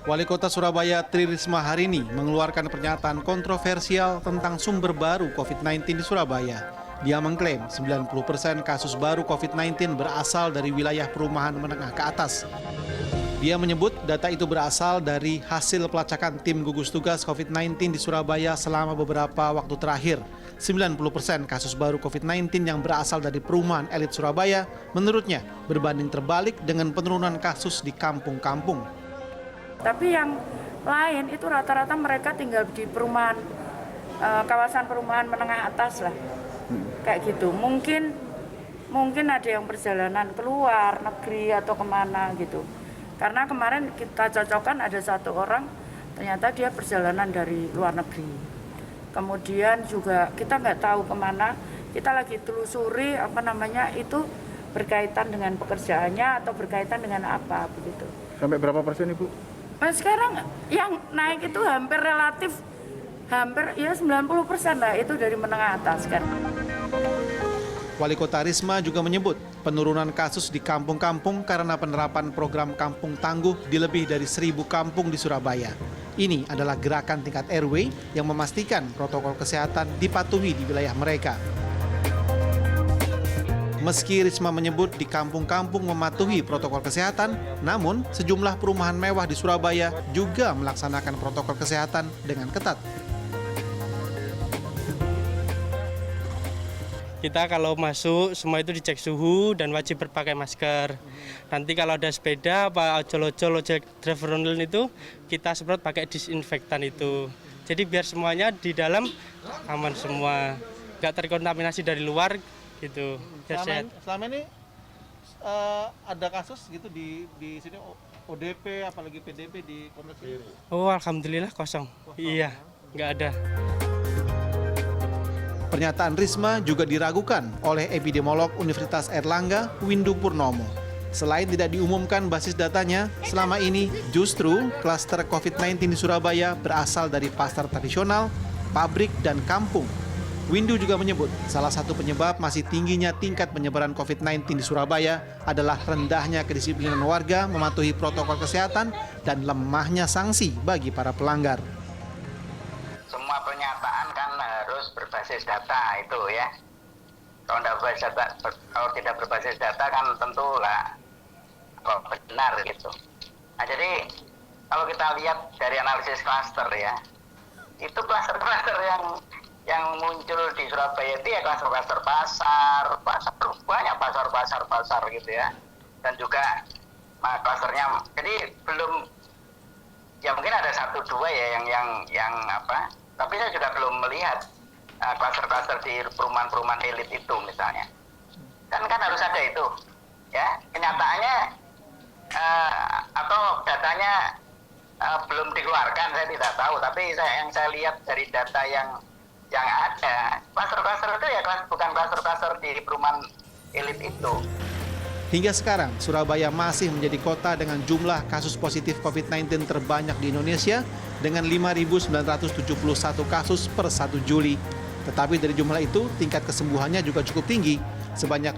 Wali Kota Surabaya Tri Risma hari ini mengeluarkan pernyataan kontroversial tentang sumber baru COVID-19 di Surabaya. Dia mengklaim 90% kasus baru COVID-19 berasal dari wilayah perumahan menengah ke atas. Dia menyebut data itu berasal dari hasil pelacakan tim gugus tugas COVID-19 di Surabaya selama beberapa waktu terakhir. 90% kasus baru COVID-19 yang berasal dari perumahan elit Surabaya, menurutnya berbanding terbalik dengan penurunan kasus di kampung-kampung. Tapi yang lain itu rata-rata mereka tinggal di perumahan, kawasan perumahan menengah atas lah, kayak gitu. Mungkin ada yang perjalanan keluar negeri atau kemana gitu. Karena kemarin kita cocokkan ada satu orang, ternyata dia perjalanan dari luar negeri. Kemudian juga kita nggak tahu kemana, kita lagi telusuri itu berkaitan dengan pekerjaannya atau berkaitan dengan apa begitu. Sampai berapa persen Ibu? Nah, sekarang yang naik itu hampir 90% lah itu dari menengah atas kan. Wali Kota Risma juga menyebut penurunan kasus di kampung-kampung karena penerapan program Kampung Tangguh di lebih dari 1.000 kampung di Surabaya. Ini adalah gerakan tingkat RW yang memastikan protokol kesehatan dipatuhi di wilayah mereka. Meski Risma menyebut di kampung-kampung mematuhi protokol kesehatan, namun sejumlah perumahan mewah di Surabaya juga melaksanakan protokol kesehatan dengan ketat. Kita kalau masuk semua itu dicek suhu dan wajib berpakai masker. Nanti kalau ada sepeda apa ojol-ojol driver online itu kita semprot pakai disinfektan itu. Jadi biar semuanya di dalam aman semua, nggak terkontaminasi dari luar gitu. Selama ini ada kasus gitu di sini ODP apalagi PDP di kompleks ini? Oh alhamdulillah kosong. Iya, nggak ada. Pernyataan Risma juga diragukan oleh epidemiolog Universitas Airlangga, Windu Purnomo. Selain tidak diumumkan basis datanya, selama ini justru klaster COVID-19 di Surabaya berasal dari pasar tradisional, pabrik, dan kampung. Windu juga menyebut salah satu penyebab masih tingginya tingkat penyebaran COVID-19 di Surabaya adalah rendahnya kedisiplinan warga mematuhi protokol kesehatan dan lemahnya sanksi bagi para pelanggar. Semua pernyataan kan harus berbasis data itu ya. Kalau tidak berbasis data kan tentu lah benar gitu. Nah, jadi kalau kita lihat dari analisis klaster ya, itu klaster-klaster yang muncul di Surabaya itu ya klaster-klaster pasar banyak pasar gitu ya, dan juga klasternya jadi belum ya mungkin ada 1-2 ya yang apa, tapi saya juga belum melihat klaster-klaster di perumahan elit itu misalnya kan harus ada itu ya, kenyataannya atau datanya belum dikeluarkan, saya tidak tahu, tapi yang saya lihat dari data yang ada, klaster-klaster itu ya bukan klaster-klaster di perumahan elit itu. Hingga sekarang, Surabaya masih menjadi kota dengan jumlah kasus positif COVID-19 terbanyak di Indonesia dengan 5.971 kasus per 1 Juli. Tetapi dari jumlah itu, tingkat kesembuhannya juga cukup tinggi, sebanyak